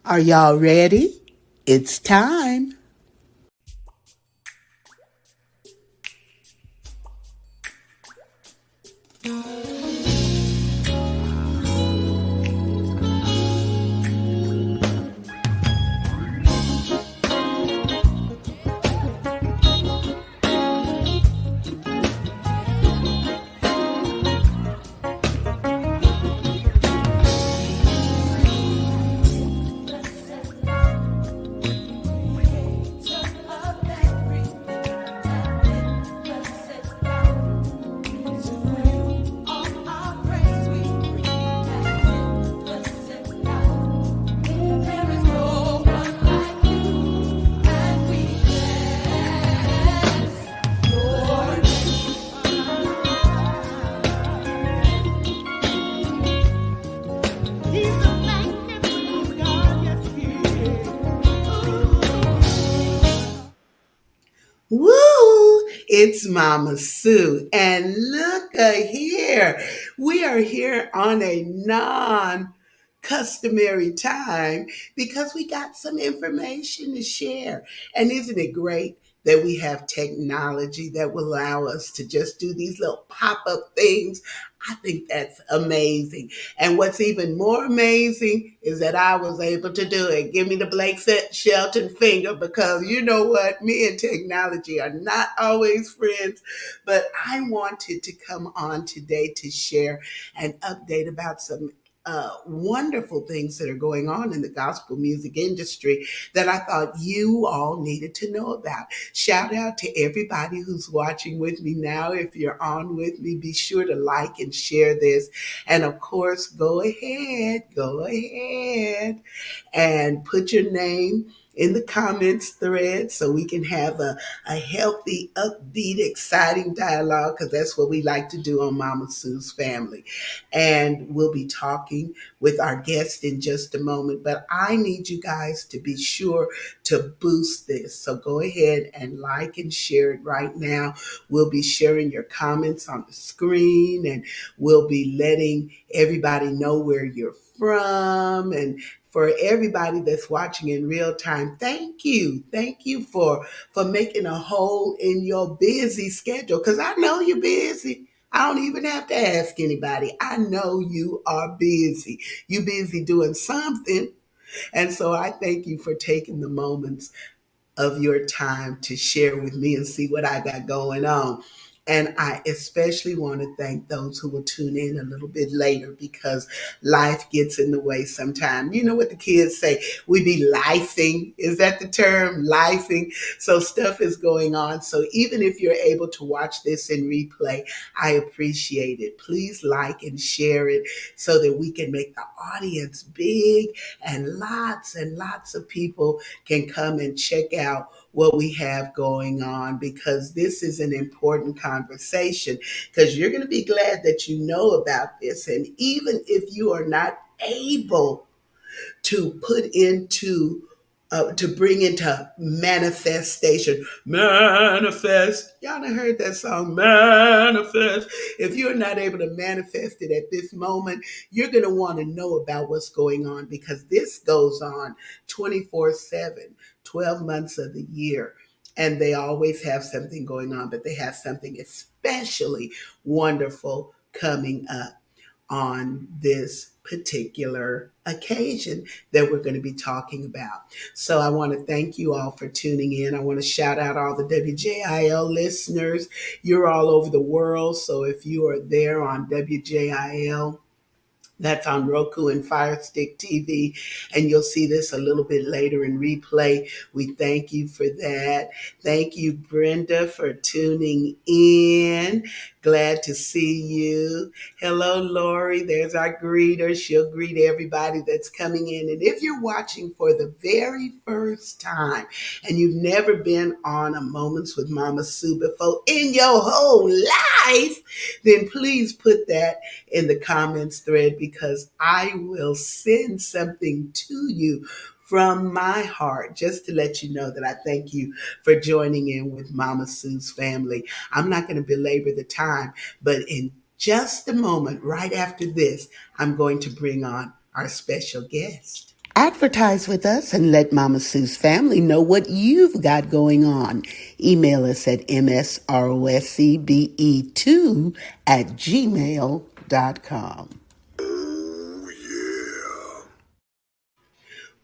Are y'all ready? It's time. Woo! It's Mama Sue. And look here. We are here on a non customary time because we got some information to share. And isn't it great that we have technology that will allow us to just do these little pop up things? I think that's amazing. And what's even more amazing is that I was able to do it. Give me the Blake Shelton finger because you know what? Me and technology are not always friends. But I wanted to come on today to share an update about some wonderful things that are going on in the gospel music industry that I thought you all needed to know about. Shout out to everybody who's watching with me now. If you're on with me, be sure to like and share this. And of course, go ahead and put your name in the comments thread so we can have a healthy, upbeat, exciting dialogue because that's what we like to do on Mama Sue's Family. And we'll be talking with our guest in just a moment. But I need you guys to be sure to boost this. So go ahead and like and share it right now. We'll be sharing your comments on the screen and we'll be letting everybody know where you're from. And for everybody that's watching in real time, thank you. Thank you for making a hole in your busy schedule because I know you're busy. I don't even have to ask anybody. I know you are busy. You busy doing something. And so I thank you for taking the moments of your time to share with me and see what I got going on. And I especially want to thank those who will tune in a little bit later because life gets in the way sometimes. You know what the kids say? We be lifing. Is that the term? Lifing. So stuff is going on. So even if you're able to watch this in replay, I appreciate it. Please like and share it so that we can make the audience big and lots of people can come and check out what we have going on because this is an important conversation because you're going to be glad that you know about this. And even if you are not able to put into to bring into manifestation. Manifest. Y'all done heard that song, Manifest. If you're not able to manifest it at this moment, you're going to want to know about what's going on because this goes on 24/7, 12 months of the year. And they always have something going on, but they have something especially wonderful coming up on this particular occasion that we're going to be talking about. So I want to thank you all for tuning in. I want to shout out all the WJIL listeners. You're all over the world. So if you are there on WJIL, that's on Roku and Fire Stick TV, and you'll see this a little bit later in replay. We thank you for that. Thank you, Brenda, for tuning in. Glad to see you. Hello, Lori. There's our greeter. She'll greet everybody that's coming in. And if you're watching for the very first time and you've never been on a Moments with Mama Sue before in your whole life, then please put that in the comments thread because I will send something to you from my heart just to let you know that I thank you for joining in with Mama Sue's Family. I'm not going to belabor the time, but in just a moment, right after this, I'm going to bring on our special guest. Advertise with us and let Mama Sue's family know what you've got going on. Email us at msroscbe2 at gmail.com. Oh, yeah.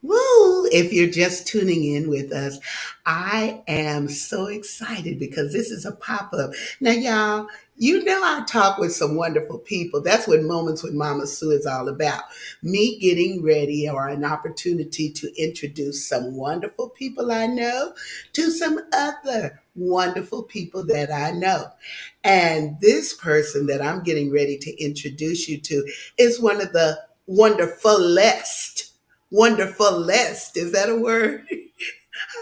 Woo! If you're just tuning in with us, I am so excited because this is a pop up. Now, y'all, you know I talk with some wonderful people. That's what Moments with Mama Sue is all about. Me getting ready or an opportunity to introduce some wonderful people I know to some other wonderful people that I know. And this person that I'm getting ready to introduce you to is one of the wonderfulest. Wonderfulest, is that a word?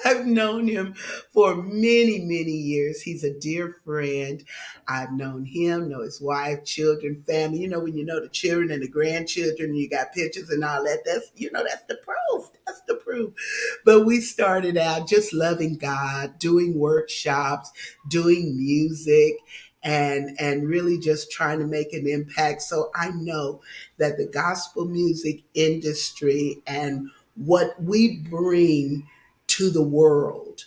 I've known him for many, many years. He's a dear friend. I've known him, know his wife, children, family. You know, when you know the children and the grandchildren, you got pictures and all that. That's the proof. That's the proof. But we started out just loving God, doing workshops, doing music, and really just trying to make an impact. So I know that the gospel music industry and what we bring to the world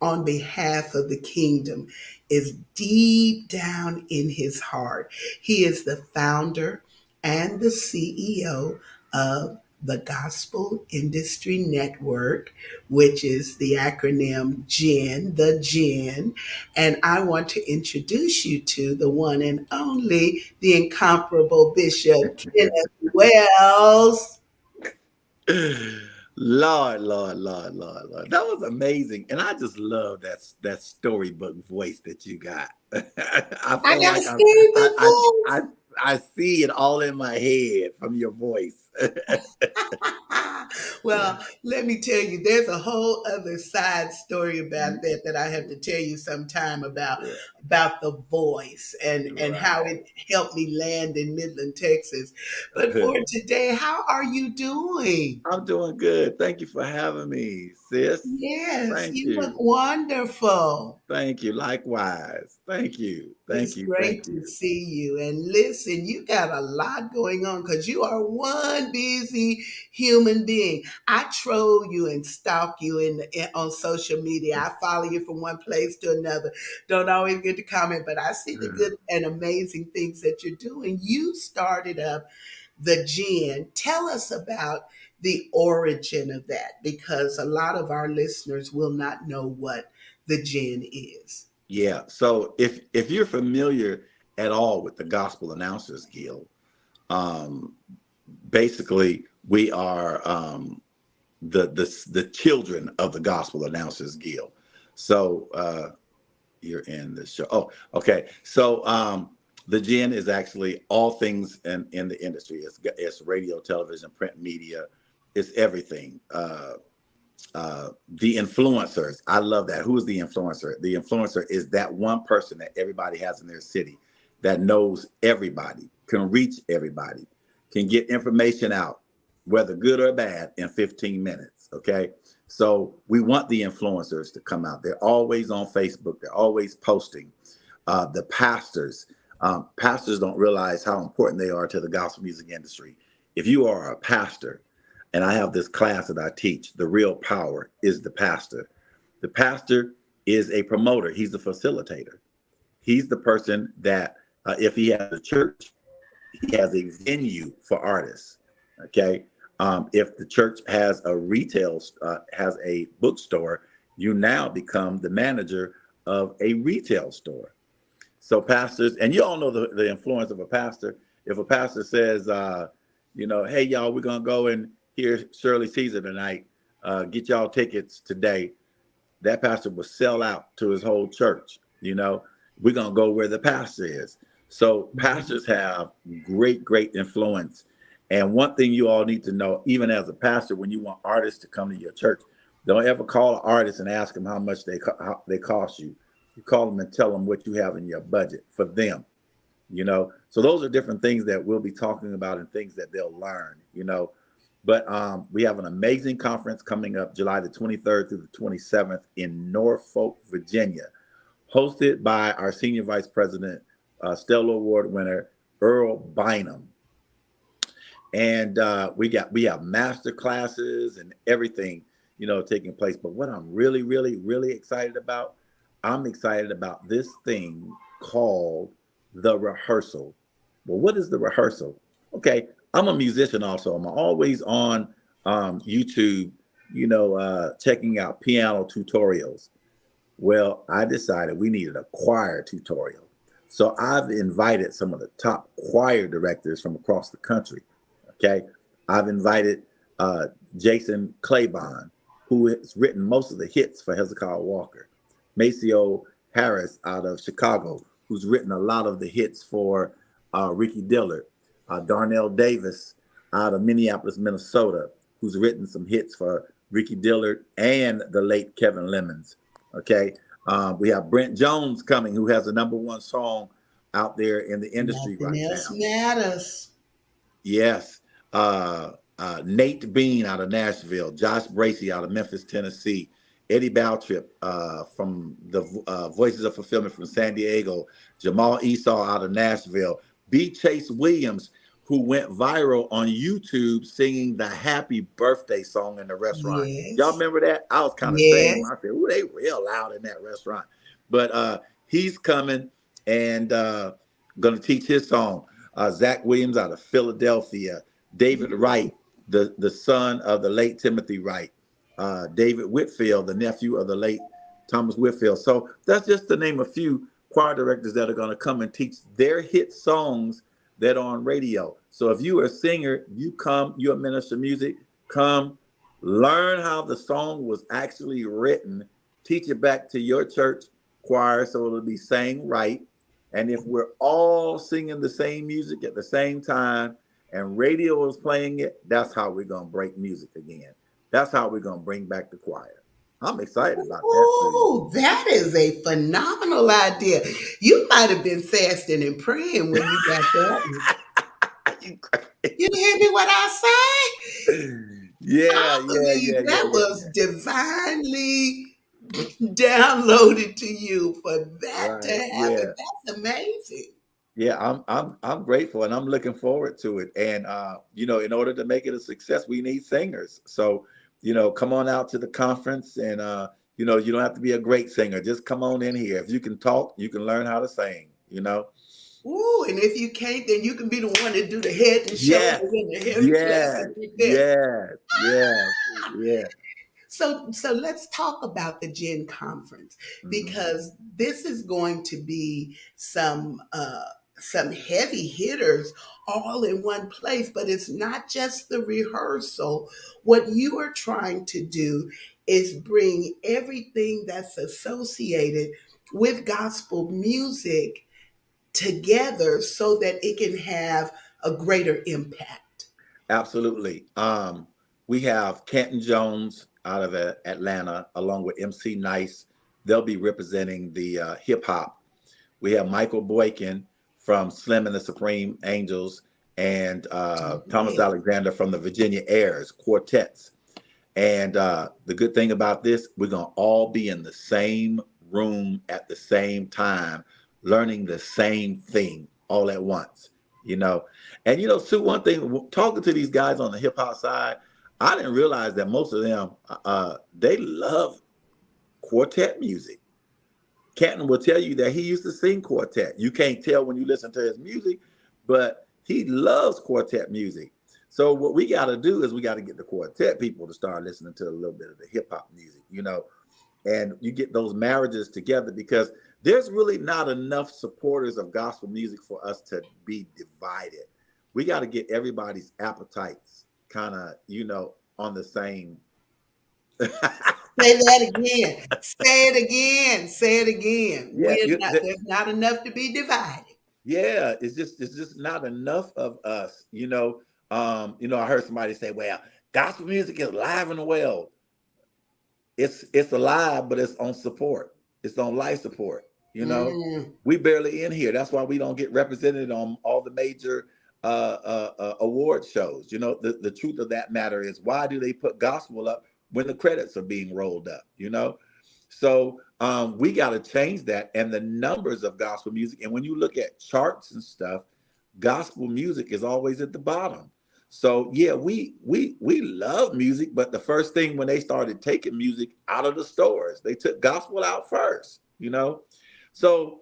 on behalf of the kingdom is deep down in his heart. He is the founder and the CEO of the Gospel Industry Network, which is the acronym GIN, the GIN. And I want to introduce you to the one and only, the incomparable Bishop Kenneth Wells. Lord. That was amazing. And I just love that storybook voice that you got. I I feel got a like storybook I, voice. I, I see it all in my head from your voice. Well, let me tell you, there's a whole other side story about that I have to tell you sometime about the voice and how Right. it helped me land in Midland, Texas. But for today, how are you doing? I'm doing good. Thank you for having me, sis. Yes, Thank you look you. wonderful. Thank you. Likewise. Thank you. It's Thank you. great Thank to you. see you. And listen, you got a lot going on because you are one busy human being. I troll you and stalk you on social media. I follow you from one place to another. Don't always get to comment, but I see the good and amazing things that you're doing. You started up the gin. Tell us about the origin of that because a lot of our listeners will not know what the gin is. Yeah. So if you're familiar at all with the Gospel Announcers Guild, um, basically we are the children of the Gospel Announcers Guild. So you're in the show. Oh, okay. So the GIN is actually all things in the industry. It's radio, television, print media. It's everything. The influencers. I love that. Who is the influencer? The influencer is that one person that everybody has in their city that knows everybody, can reach everybody, can get information out, whether good or bad, in 15 minutes. Okay. So we want the influencers to come out. They're always on Facebook, they're always posting. The pastors, pastors don't realize how important they are to the gospel music industry. If you are a pastor, and I have this class that I teach, the real power is the pastor. The pastor is a promoter, he's the facilitator. He's the person that, if he has a church, he has a venue for artists. Okay. If the church has a has a bookstore, you now become the manager of a retail store. So pastors, and you all know the influence of a pastor. If a pastor says, hey y'all, we're gonna go and hear Shirley Caesar tonight. Get y'all tickets today. That pastor will sell out to his whole church. We're gonna go where the pastor is. So pastors have great influence. And one thing you all need to know, even as a pastor, when you want artists to come to your church, don't ever call an artist and ask them how much how they cost you. You call them and tell them what you have in your budget for them. So those are different things that we'll be talking about and things that they'll learn. But we have an amazing conference coming up July the 23rd through the 27th in Norfolk, Virginia, hosted by our senior vice president, Stellar Award winner Earl Bynum. and we have master classes and everything, taking place. But what I'm really, really, really excited about, I'm excited about this thing called the rehearsal. Well, what is the rehearsal? Okay, I'm a musician also. I'm always on YouTube, checking out piano tutorials. Well, I decided we needed a choir tutorial. So I've invited some of the top choir directors from across the country. Okay. I've invited uh, Jason Claiborne, who has written most of the hits for Hezekiah Walker, Maceo Harris out of Chicago, who's written a lot of the hits for Ricky Dillard, Darnell Davis out of Minneapolis, Minnesota, who's written some hits for Ricky Dillard and the late Kevin Lemons. Okay. We have Brent Jones coming, who has the number one song out there in the industry Nothing right else now. matters. Yes. Nate Bean out of Nashville, Josh Bracey out of Memphis, Tennessee, Eddie Baltrip from the Voices of Fulfillment from San Diego, Jamal Esau out of Nashville, B. Chase Williams, who went viral on YouTube singing the happy birthday song in the restaurant. Y'all Yes. remember that? I was kind of ashamed. Yes. I said, "Ooh, they real loud in that restaurant." But he's coming and going to teach his song. Zach Williams out of Philadelphia, David Wright, the son of the late Timothy Wright, David Whitfield, the nephew of the late Thomas Whitfield. So that's just to name a few choir directors that are going to come and teach their hit songs that are on radio. So if you are a singer, you come, you're a minister of music, come learn how the song was actually written, teach it back to your church choir so it'll be sang right. And if we're all singing the same music at the same time and radio is playing it, that's how we're going to break music again. That's how we're going to bring back the choir. I'm excited about that, Sue. Oh, that is a phenomenal idea. You might have been fasting and praying when you got that one. You crazy. You hear me what I say? Yeah, I yeah, yeah, believe yeah, that yeah, was yeah. divinely downloaded to you for that to Right. happen. Yeah. That's amazing. Yeah, I'm grateful and I'm looking forward to it. And in order to make it a success, we need singers. So, come on out to the conference and you don't have to be a great singer. Just come on in here. If you can talk, you can learn how to sing. Ooh, and if you can't, then you can be the one that do the head and shoulders Yes, and the heavy yes, clapping with them. yes, yes, yeah. So let's talk about the Gen Conference Hmm. because this is going to be some heavy hitters all in one place, but it's not just the rehearsal. What you are trying to do is bring everything that's associated with gospel music together so that it can have a greater impact. Absolutely. We have Canton Jones out of Atlanta, along with MC Nice. They'll be representing the hip hop. We have Michael Boykin from Slim and the Supreme Angels, and Thomas Yeah. Alexander from the Virginia Airs quartets. And the good thing about this, we're going to all be in the same room at the same time, learning the same thing all at once, you know. And, Sue, one thing, talking to these guys on the hip hop side, I didn't realize that most of them, they love quartet music. Canton will tell you that he used to sing quartet. You can't tell when you listen to his music, but he loves quartet music. So what we got to do is we got to get the quartet people to start listening to a little bit of the hip hop music, and you get those marriages together because there's really not enough supporters of gospel music for us to be divided. We got to get everybody's appetites kind of, on the same. Say that again. Say it again. Say it again. Yeah, There's not enough to be divided. yeah, it's just not enough of us. I heard somebody say, "Well, gospel music is alive and well." It's alive, but it's on support. It's on life support. You know, Mm. we barely in here. That's why we don't get represented on all the major award shows. The truth of that matter is, why do they put gospel up when the credits are being rolled up? So we got to change that and the numbers of gospel music. And when you look at charts and stuff, gospel music is always at the bottom. So yeah, we love music, but the first thing when they started taking music out of the stores, they took gospel out first, you know. So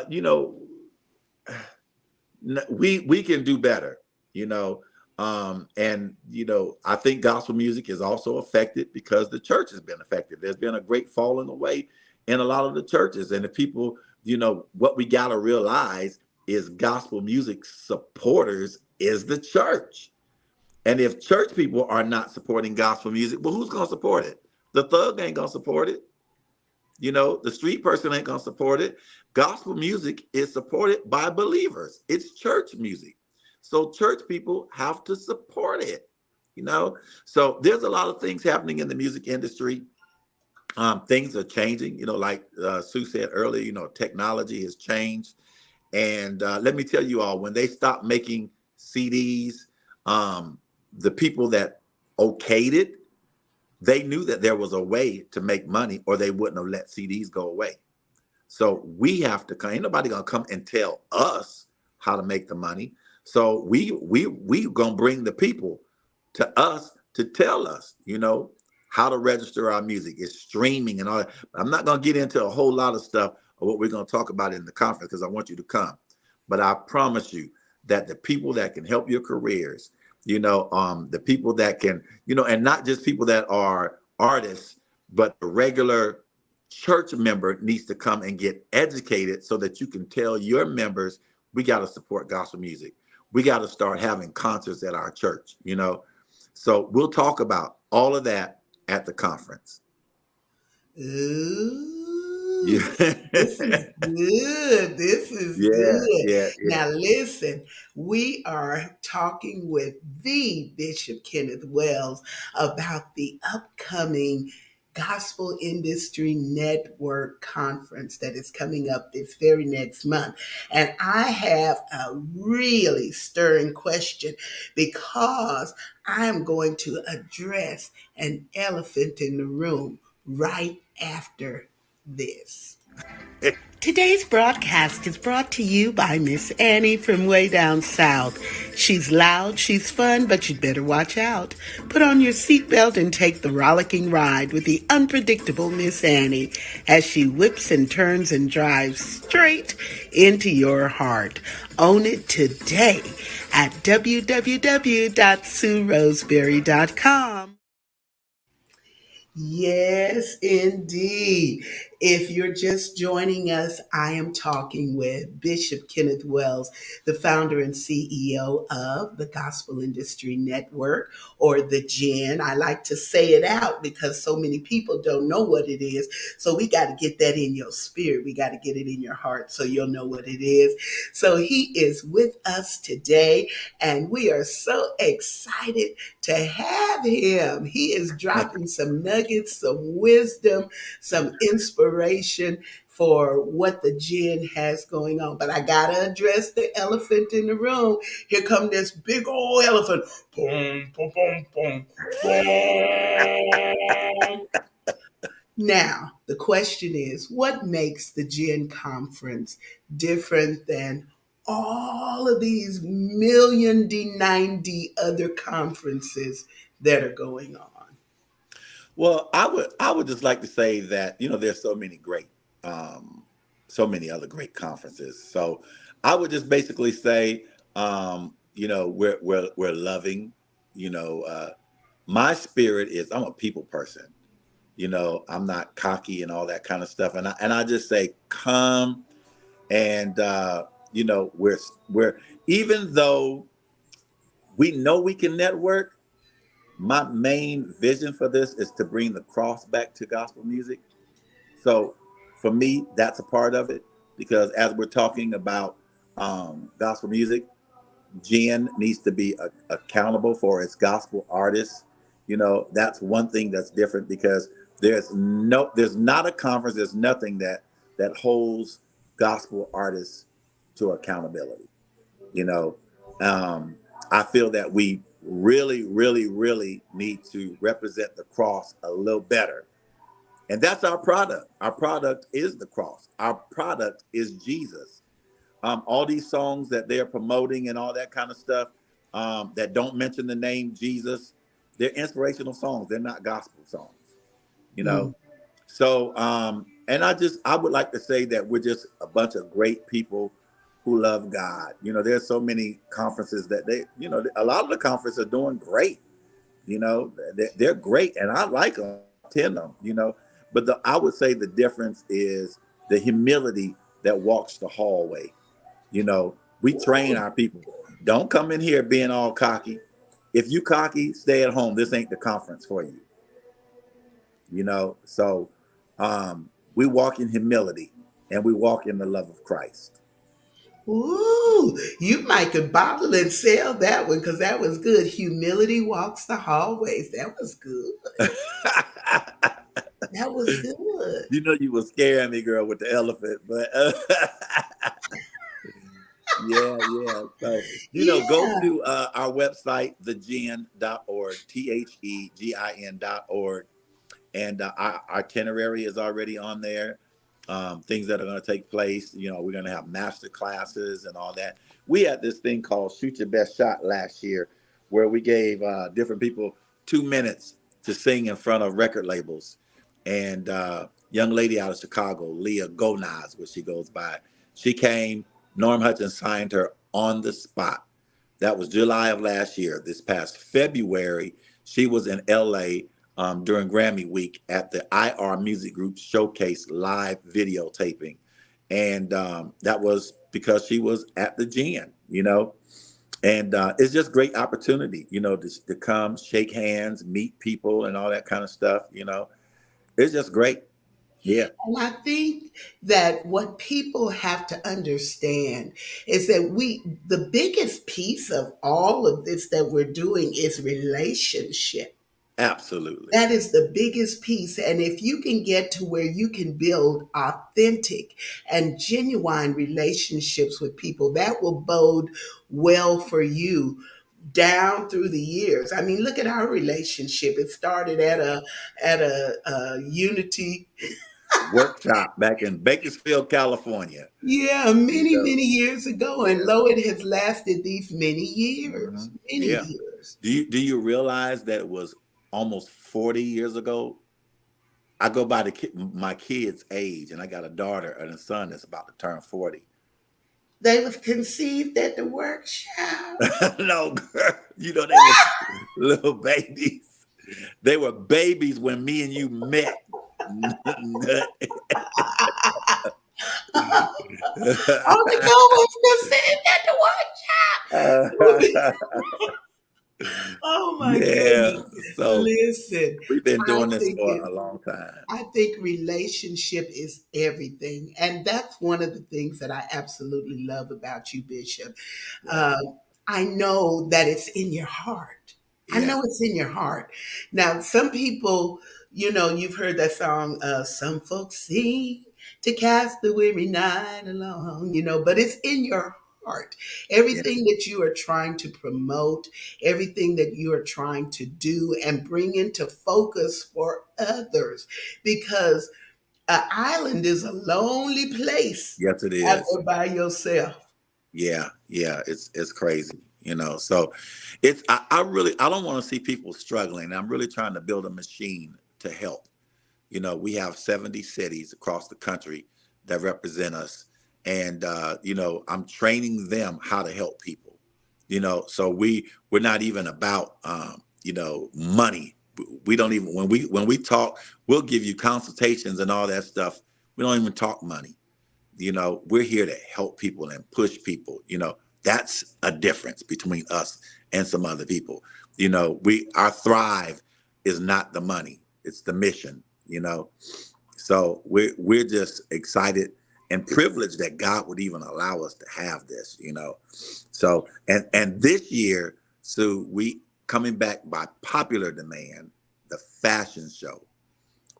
you know, we can do better, you know. And you know, I think gospel music is also affected because the church has been affected. There's been a great falling away in a lot of the churches, and the people, you know, what we got to realize is gospel music supporters is the church. And if church people are not supporting gospel music, well, who's going to support it? The thug ain't going to support it. You know, the street person ain't going to support it. Gospel music is supported by believers. It's church music. So church people have to support it, you know? So there's a lot of things happening in the music industry. Things are changing, you know, like Sue said earlier, you know, technology has changed. And let me tell you all, when they stopped making CDs, the people that okayed it, they knew that there was a way to make money or they wouldn't have let CDs go away. So we have to come. Ain't nobody gonna come and tell us how to make the money. So we gonna bring the people to us to tell us, you know, how to register our music. It's streaming and all that. I'm not gonna get into a whole lot of stuff of what we're gonna talk about in the conference because I want you to come. But I promise you that the people that can help your careers, you know, the people that can, you know, and not just people that are artists, but the regular church member needs to come and get educated so that you can tell your members, we got to support gospel music. We got to start having concerts at our church, you know. So we'll talk about all of that at the conference. Ooh, Yeah. this is good. This is Yeah, good. yeah, yeah. Now, listen, we are talking with the Bishop Kenneth Wells about the upcoming Gospel Industry Network Conference that is coming up this very next month. And I have a really stirring question because I'm going to address an elephant in the room right after this. Today's broadcast is brought to you by Miss Annie from way down south. She's loud, she's fun, but you'd better watch out. Put on your seatbelt and take the rollicking ride with the unpredictable Miss Annie as she whips and turns and drives straight into your heart. Own it today at www.sueroseberry.com. Yes, indeed. If you're just joining us, I am talking with Bishop Kenneth Wells, the founder and CEO of the Gospel Industry Network, or the G.I.N. I like to say it out because so many people don't know what it is. So we got to get that in your spirit. We got to get it in your heart so you'll know what it is. So he is with us today, and we are so excited to have him. He is dropping some nuggets, some wisdom, some inspiration for what the G.I.N has going on. But I gotta address the elephant in the room. Here come this big old elephant. Boom, boom, boom, boom, boom. Now, the question is, what makes the G.I.N conference different than all of these million D90 other conferences that are going on? Well, I would just like to say that, you know, there's so many great so many other great conferences. So I would just basically say, you know, we're loving, you know, my spirit is I'm a people person. You know, I'm not cocky and all that kind of stuff. And I just say come and you know, we're even though we know we can network, my main vision for this is to bring the cross back to gospel music. So for me, that's a part of it because as we're talking about gospel music, G.I.N needs to be accountable for its gospel artists. You know, that's one thing that's different because there's not a conference, there's nothing that holds gospel artists to accountability. You know, um, I feel that we really, really, really need to represent the cross a little better. And that's our product. Our product is the cross. Our product is Jesus. All these songs that they're promoting and all that kind of stuff, that don't mention the name Jesus. They're inspirational songs. They're not gospel songs, you know. Mm. So, and I would like to say that we're just a bunch of great people who love God. You know, there's so many conferences that a lot of the conferences are doing great. You know, they're great, and I like them. I attend them. You know, but I would say the difference is the humility that walks the hallway. You know, we train Ooh. our people. Don't come in here being all cocky. If you cocky, stay at home. This ain't the conference for you. You know, so we walk in humility and we walk in the love of Christ. Ooh, you might could bottle and sell that one because that was good. Humility walks the hallways. That was good. That was good. You know, you were scaring me, girl, with the elephant, but yeah, yeah. So, go Yeah. to our website, thegin.org, thegin.org. And our itinerary is already on there. Things that are going to take place. You know, we're going to have master classes and all that. We had this thing called Shoot Your Best Shot last year, where we gave different people 2 minutes to sing in front of record labels. And young lady out of Chicago, Leah Gonaz, what she goes by, she came. Norm Hutchins signed her on the spot. That was July of last year. This past February, she was in LA during Grammy week at the IR Music Group Showcase live videotaping. And that was because she was at the G.I.N, And it's just great opportunity, to come, shake hands, meet people, and all that kind of stuff. It's just great. Yeah, And I think that what people have to understand is that the biggest piece of all of this that we're doing is relationship. absolutely. That is the biggest piece. And if you can get to where you can build authentic and genuine relationships with people, that will bode well for you down through the years. I mean, look at our relationship. It started at a Unity. Workshop back in Bakersfield, California. Yeah, You many, know, many years ago. And yeah. lo, it has lasted these many years, many Yeah. years. Do you realize that it was almost 40 years ago? I go by my kid's age, and I got a daughter and a son that's about to turn 40. They was conceived at the workshop. No, girl, they was little babies. They were babies when me and you met. All the girl was conceived at the workshop. Oh my Yeah, goodness. so Listen, we've been I doing this think for it a long time. I think relationship is everything. And that's one of the things that I absolutely love about you, Bishop. Yeah, Um, I know that it's in your heart. I yeah, know it's in your heart. Now, some people, you've heard that song, Some Folks Sing to Cast the Weary Night Along, but it's in your heart. yeah. Everything that you are trying to promote, everything that you are trying to do and bring into focus for others, because an island is a lonely place Yes, it out is. there by yourself. Yeah, yeah, it's crazy. So I don't want to see people struggling. I'm really trying to build a machine to help. We have 70 cities across the country that represent us, and I'm training them how to help people. So we're not even about money. We don't even when we talk, we'll give you consultations and all that stuff. We don't even talk money. We're here to help people and push people. That's a difference between us and some other people. Our thrive is not the money, it's the mission. So we're just excited and privileged that God would even allow us to have this. So and this year, so we coming back by popular demand, the fashion show.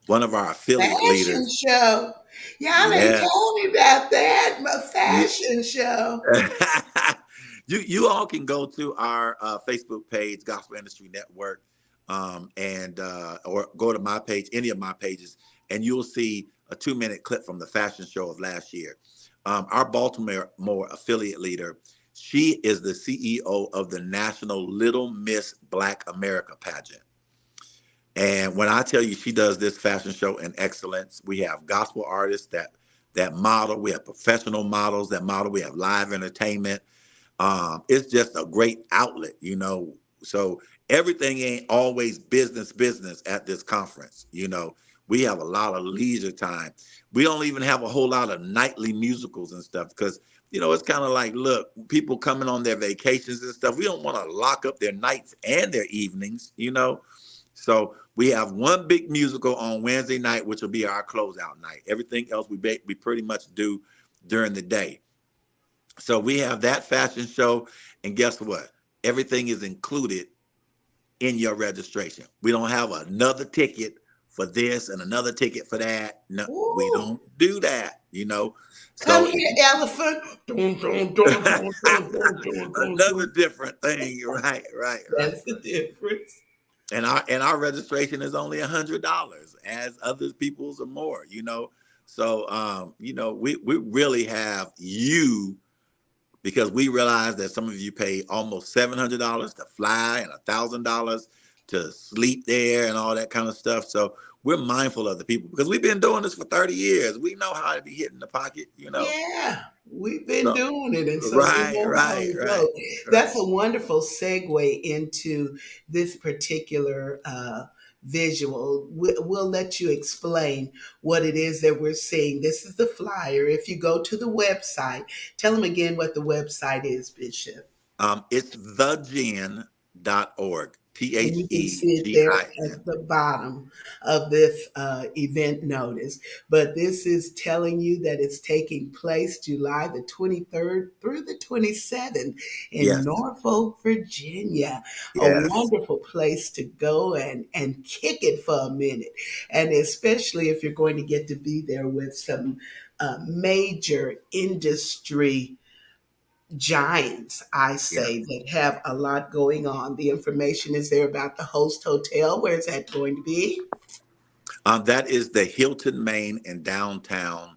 One of our affiliate Fashion leaders, show. Y'all ain't yes. told me about that. My Yeah. fashion show. You all can go to our Facebook page, Gospel Industry Network, and or go to my page, any of my pages, and you'll see a 2-minute clip from the fashion show of last year. Our Baltimore affiliate leader, She is the CEO of the National Little Miss Black America pageant. And when I tell you she does this fashion show in excellence, we have gospel artists that model, we have professional models that model, we have live entertainment. It's just a great outlet, you know. So everything ain't always business at this conference, you know. We have a lot of leisure time. We don't even have a whole lot of nightly musicals and stuff because, you know, it's kind of like, look, people coming on their vacations and stuff. We don't want to lock up their nights and their evenings, you know. So we have one big musical on Wednesday night, which will be our closeout night. Everything else we pretty much do during the day. So we have that fashion show, and guess what? Everything is included in your registration. We don't have another ticket for this and another ticket for that. No, we Ooh, don't do that, you know. come So if here, elephant. Dun, dun, dun, dun, dun, dun, dun, dun, another dun. different thing, right. That's the difference. And our registration is only $100, as other people's are more, you know. So you know, we really have you because we realize that some of you pay almost $700 to fly and $1,000 to sleep there and all that kind of stuff. So we're mindful of the people because we've been doing this for 30 years. We know how to be hit in the pocket, you know. Yeah, we've been So doing it, and so we right, know how right, it right, goes. right. That's a wonderful segue into this particular visual. We'll let you explain what it is that we're seeing. This is the flyer. If you go to the website, tell them again what the website is, Bishop. It's thegin.org. And you can see it there Thegin. at the bottom of this event notice. But this is telling you that it's taking place July the 23rd through the 27th in Yes, Norfolk, Virginia. A yes, wonderful place to go and kick it for a minute. And especially if you're going to get to be there with some major industry giants, I yeah. say, that have a lot going on. The information is there about the host hotel. Where is that going to be? That is the Hilton, Maine, in downtown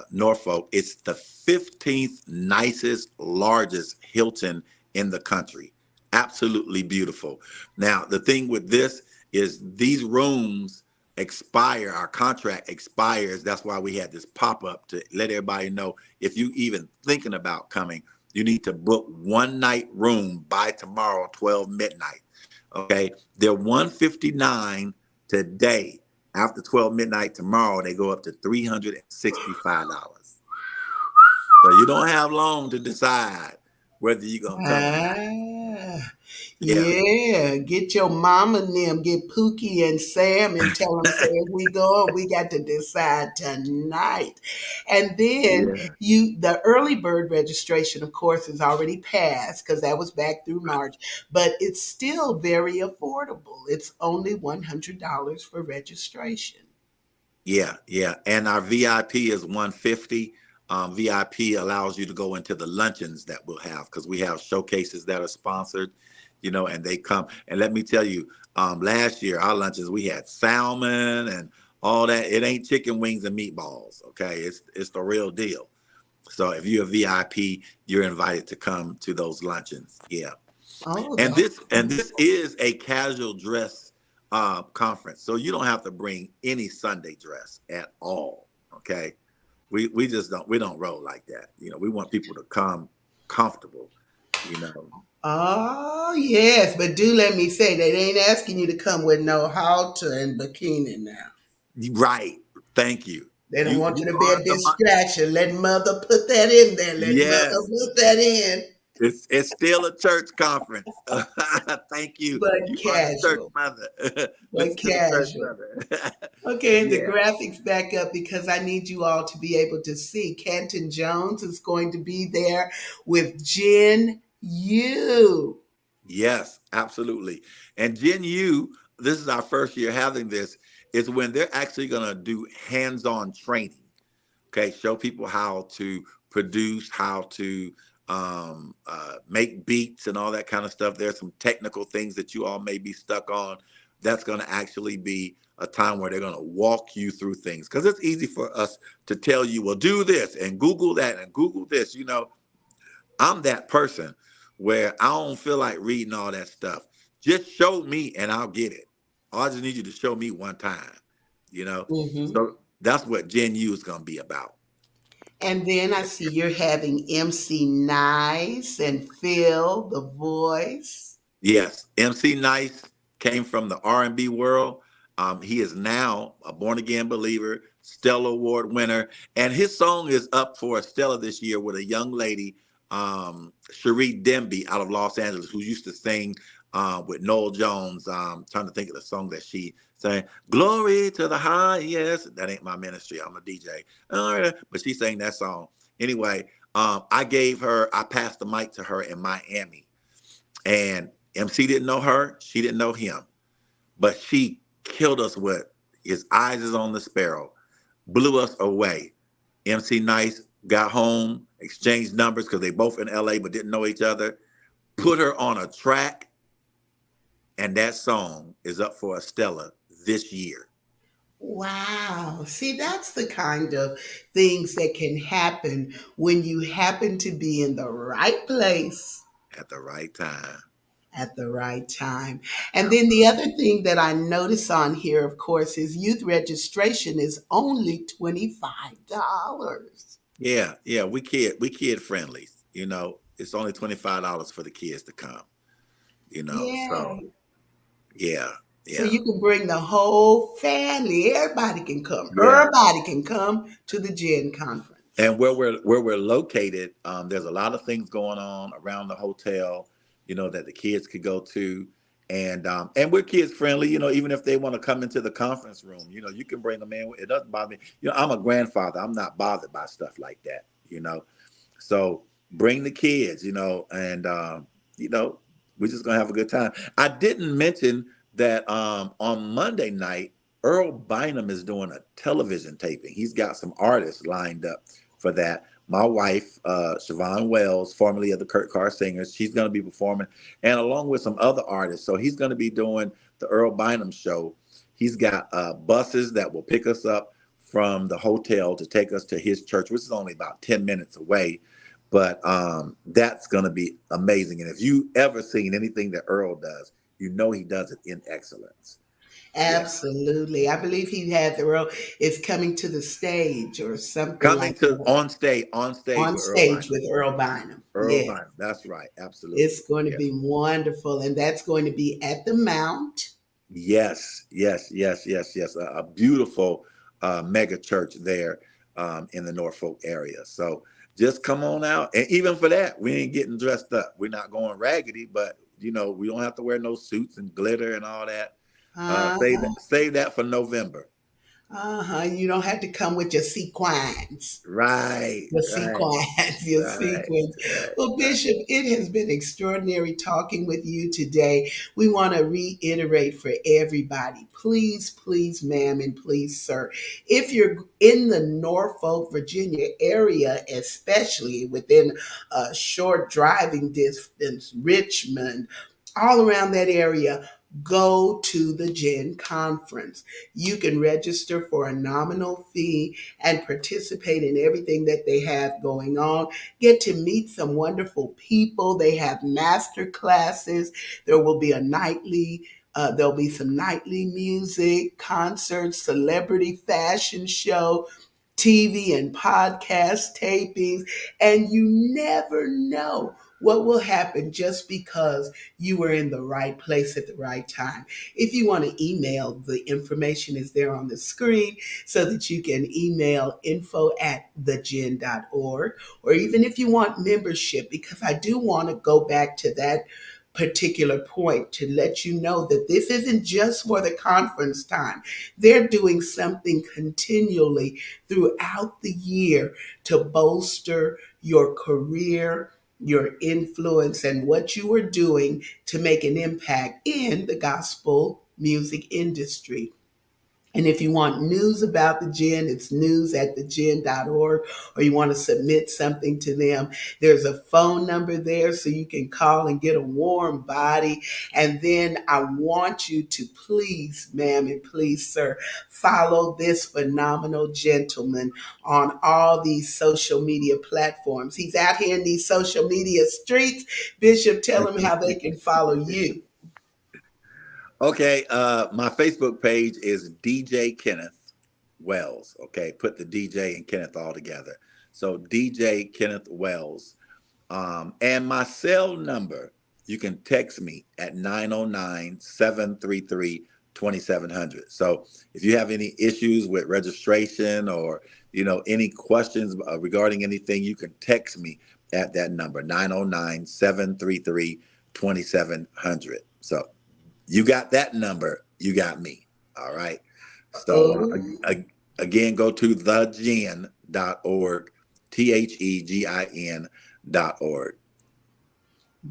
Norfolk. It's the 15th nicest, largest Hilton in the country. Absolutely beautiful. Now, the thing with this is these rooms expire, our contract expires. That's why we had this pop up to let everybody know if you even thinking about coming, you need to book one night room by tomorrow, 12 midnight. Okay. They're 159 today. After 12 midnight tomorrow, they go up to $365. So you don't have long to decide whether you're gonna come or not. Ah, Yeah, yeah. Get your mama and them, get Pookie and Sam and tell them, say, if we go, we got to decide tonight. And then yeah. the early bird registration, of course, is already passed because that was back through March, but it's still very affordable. It's only $100 for registration. Yeah. And our VIP is 150. VIP allows you to go into the luncheons that we'll have because we have showcases that are sponsored, you know, and they come. And let me tell you, last year our lunches we had salmon and all that. It ain't chicken wings and meatballs. Okay, it's the real deal. So if you're a VIP, you're invited to come to those luncheons. Yeah. Oh, And that's this is a casual dress conference, so you don't have to bring any Sunday dress at all. Okay, we just don't roll like that. You know, we want people to come comfortable. You know, Oh, yes, but do let me say they ain't asking you to come with no halter and bikini now. right? Thank you. They don't want you You to be are a the distraction. Let mother put that in there. Let mother yes. put that in. It's still a church conference. Thank you. But You are the church casual. mother. But Listen to the church casual. mother. Okay, and the Yeah. graphics back up because I need you all to be able to see. Canton Jones is going to be there with Jen Yu. Yes, absolutely. And Gen U, this is our first year having this, is when they're actually going to do hands-on training. Okay, show people how to produce, how to make beats and all that kind of stuff. There's some technical things that you all may be stuck on. That's going to actually be a time where they're going to walk you through things because it's easy for us to tell you, well, do this and Google that and Google this, you know, I'm that person where I don't feel like reading all that stuff. Just show me and I'll get it. I just need you to show me one time, you know? Hmm. So that's what Gen U is going to be about. And then I see you're having MC Nice and Phil, the voice. Yes, MC Nice came from the R&B world. He is now a born again believer, Stella Award winner, and his song is up for a Stella this year with a young lady, Cherie Demby out of Los Angeles, who used to sing with Noel Jones. Trying to think of the song that she sang, "Glory to the highest." That ain't my ministry. I'm a DJ. All right, but she sang that song anyway. I passed the mic to her in Miami, and MC didn't know her, she didn't know him, but she killed us with His Eyes Is on the Sparrow, blew us away. MC Nice got home, exchanged numbers because they both in LA but didn't know each other, put her on a track, and that song is up for a Stella this year Wow. See, that's the kind of things that can happen when you happen to be in the right place at the right time. at the right time. And then the Absolutely. other thing that I notice on here, of course, is youth registration is only $25. Yeah, yeah, we kid friendly. It's only $25 for the kids to come. So Yeah. yeah, So yeah. you can bring the whole family. Everybody can come. Yeah. Everybody can come to the Gen conference. And where we're located, there's a lot of things going on around the hotel, that the kids could go to, and we're kids friendly. Even if they want to come into the conference room, you can bring them in. It doesn't bother me. I'm a grandfather. I'm not bothered by stuff like that. So bring the kids. And you know, we're just gonna have a good time. I didn't mention that on Monday night, Earl Bynum is doing a television taping. He's got some artists lined up for that. My wife, Siobhan Wells, formerly of the Kurt Carr Singers, she's going to be performing, and along with some other artists. So he's going to be doing the Earl Bynum show. He's got buses that will pick us up from the hotel to take us to his church, which is only about 10 minutes away. But that's going to be amazing. And if you ever seen anything that Earl does, he does it in excellence. Yeah. Absolutely. I believe he had the role is coming to the stage or something Coming like to that. on stage On with Earl stage Bynum. with Earl Bynum. Earl Yeah. Bynum. That's right. Absolutely. It's going to Yeah. be wonderful. And that's going to be at the Mount. Yes. Yes. Yes. Yes. Yes. A beautiful mega church there in the Norfolk area. So just come on out, and even for that, we ain't getting dressed up. We're not going raggedy, but we don't have to wear no suits and glitter and all that. Uh, Save that for November. uh-huh. You don't have to come with your sequins. Right. Your Right. sequence, your Right. sequence. Right. Well, Right. Bishop, it has been extraordinary talking with you today. We want to reiterate for everybody, please, please, ma'am, and please, sir, if you're in the Norfolk, Virginia area, especially within a short driving distance, Richmond, all around that area, go to the Gen conference. You can register for a nominal fee and participate in everything that they have going on. Get to meet some wonderful people. They have master classes. There will be there'll be some nightly music, concerts, celebrity fashion show, TV and podcast tapings, and you never know what will happen just because you were in the right place at the right time. If you want to email, the information is there on the screen so that you can email info@thegen.org, or even if you want membership, because I do want to go back to that particular point to let you know that this isn't just for the conference time. They're doing something continually throughout the year to bolster your career, your influence, and what you are doing to make an impact in the gospel music industry. And if you want news about the G.I.N, it's news at thegin.org, or you want to submit something to them, there's a phone number there so you can call and get a warm body. And then I want you to please, ma'am, and please, sir, follow this phenomenal gentleman on all these social media platforms. He's out here in these social media streets. Bishop, tell them how they can follow you. Okay, my Facebook page is DJ Kenneth Wells. Okay, put the DJ and Kenneth all together. So DJ Kenneth Wells. And my cell number, you can text me at 909-733-2700. So if you have any issues with registration or, any questions regarding anything, you can text me at that number, 909-733-2700. So you got that number, you got me. All right. So Oh. again, go to thegin.org, thegin.org.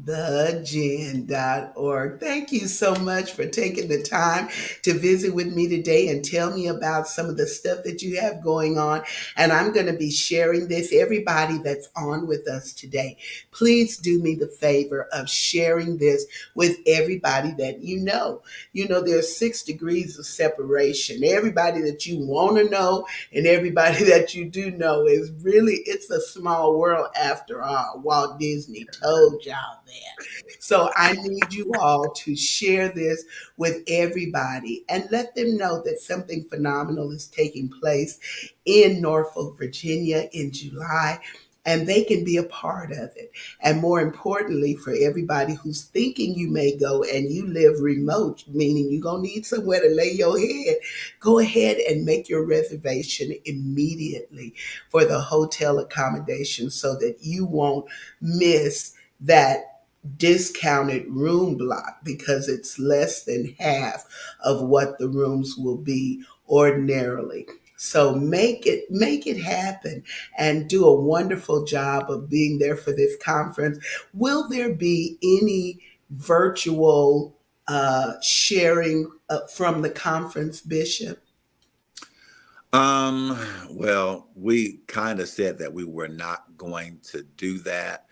thegin.org. Thank you so much for taking the time to visit with me today and tell me about some of the stuff that you have going on. And I'm going to be sharing this. Everybody that's on with us today, please do me the favor of sharing this with everybody that you know. You know, there's 6 degrees of separation. Everybody that you want to know and everybody that you do know is really, it's a small world after all. Walt Disney told y'all that. So I need you all to share this with everybody and let them know that something phenomenal is taking place in Norfolk, Virginia in July, and they can be a part of it. And more importantly, for everybody who's thinking you may go and you live remote, meaning you're going to need somewhere to lay your head, go ahead and make your reservation immediately for the hotel accommodation so that you won't miss that discounted room block, because it's less than half of what the rooms will be ordinarily. So make it happen and do a wonderful job of being there for this conference. Will there be any virtual sharing from the conference, Bishop? Um, well, we kind of said that we were not going to do that.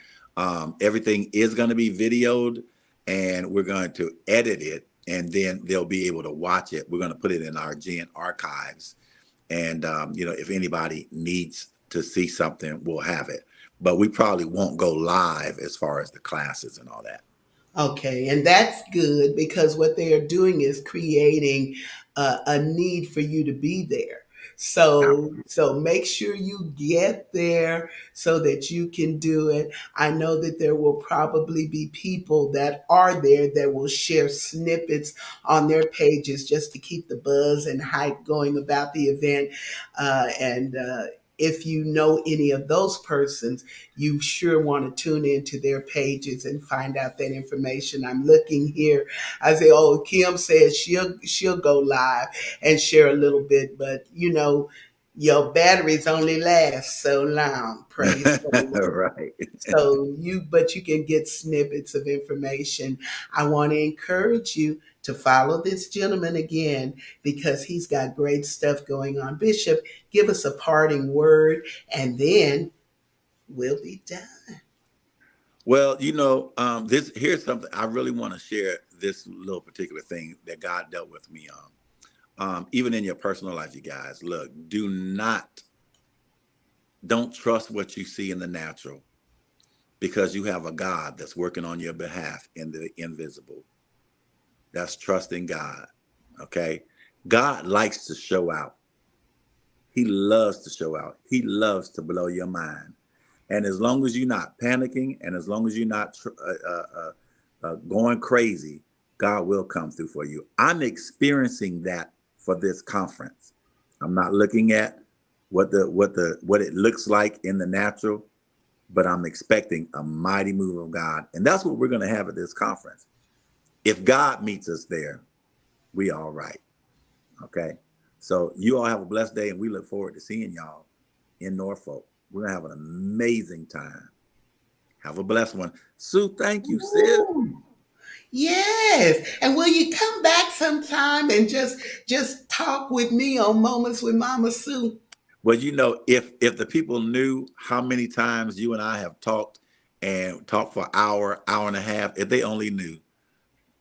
Everything is going to be videoed and we're going to edit it and then they'll be able to watch it. We're going to put it in our Gen archives. And, if anybody needs to see something, we'll have it. But we probably won't go live as far as the classes and all that. Okay, and that's good because what they are doing is creating a need for you to be there. So make sure you get there so that you can do it. I know that there will probably be people that are there that will share snippets on their pages just to keep the buzz and hype going about the event. And if you know any of those persons, you sure want to tune into their pages and find out that information. I'm looking here. I say, oh, Kim says she'll go live and share a little bit, but your batteries only last so long. Praise the Lord. Right. But you can get snippets of information. I want to encourage you to follow this gentleman again because he's got great stuff going on. Bishop, give us a parting word and then we'll be done. Well, this here's something I really want to share. This little particular thing that God dealt with me on. Even in your personal life, you guys, look, don't trust what you see in the natural because you have a God that's working on your behalf in the invisible. That's trusting God. Okay. God likes to show out. He loves to show out. He loves to blow your mind. And as long as you're not panicking and as long as you're not going crazy, God will come through for you. I'm experiencing that for this conference. I'm not looking at what it looks like in the natural, but I'm expecting a mighty move of God. And that's what we're going to have at this conference. If God meets us there, we all right. Okay. So you all have a blessed day and we look forward to seeing y'all in Norfolk. We're gonna have an amazing time. Have a blessed one. Sue, thank you, sis. Woo! Yes. And will you come back sometime and just talk with me on Moments with Mama Sue? Well, if the people knew how many times you and I have talked and talked for an hour, hour and a half, if they only knew.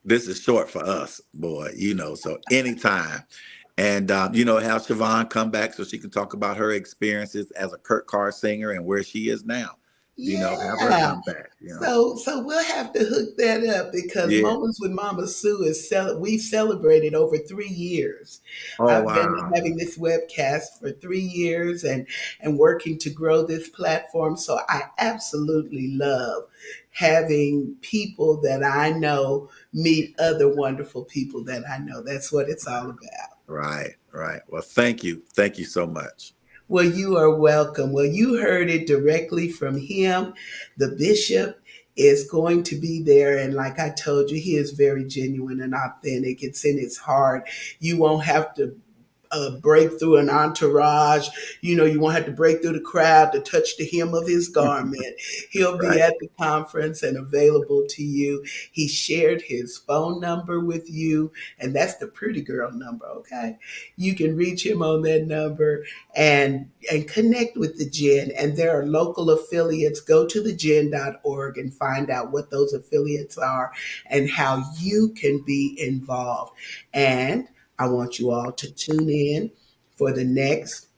This is short for us, boy, so anytime. And, have Siobhan come back so she can talk about her experiences as a Kurt Carr singer and where she is now. Have her Yeah. come back. So we'll have to hook that up because Yeah. Moments with Mama Sue we celebrated over 3 years. Oh, I've been wow. having this webcast for 3 years and working to grow this platform. So I absolutely love having people that I know meet other wonderful people that I know. That's what it's all about. Right, right. Well, thank you. Thank you so much. Well, you are welcome. Well, you heard it directly from him. The bishop is going to be there. And like I told you, he is very genuine and authentic. It's in his heart. You won't have to break through an entourage. You won't have to break through the crowd to touch the hem of his garment. He'll be Right. at the conference and available to you. He shared his phone number with you, and that's the pretty girl number, okay? You can reach him on that number and connect with the G.I.N. And there are local affiliates. Go to thegin.org and find out what those affiliates are and how you can be involved. And I want you all to tune in for the next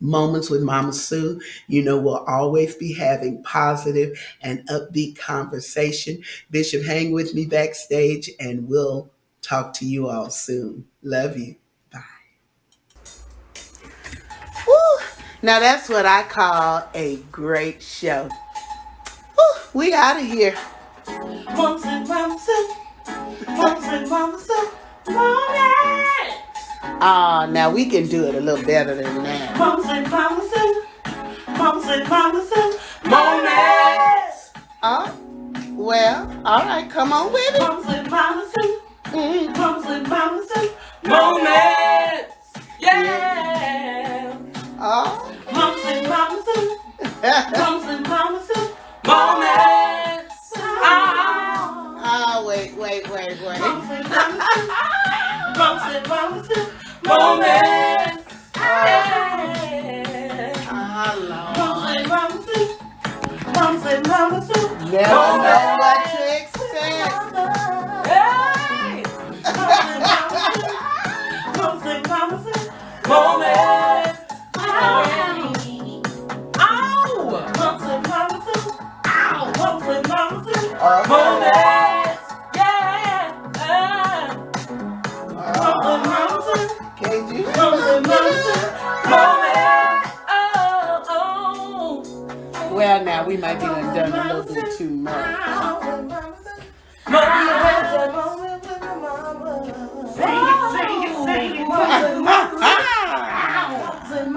Moments with Mama Sue. We'll always be having positive and upbeat conversation. Bishop, hang with me backstage and we'll talk to you all soon. Love you. Bye. Woo! Now that's what I call a great show. Woo! We out of here. Moments with Mama Sue. Moments with Mama Sue. Moments. Now we can do it a little better than that. Moments with Mama Sue. Moments with Mama Sue. Moments. Well, all right, come on with it. Moments with Mama Sue. Moments with Mama Sue. Moments. Yeah. Moments with Mama Sue. Moments with Mama Sue. Moments. Wait. Moments with Mama Sue. Moments with Mama Sue. Moments. Moments with Mama Sue. Moments with Mama Sue. Never know what to expect. Hey. Moments with Mama Sue. Moments. Ow. Moments with Mama Sue. Ow. Moments with Mama Sue. Moments. Yeah. Moments with Mama Sue. Can't you? Moments with Mama Sue. Moments. Oh. Well, now we might be done a little bit too much.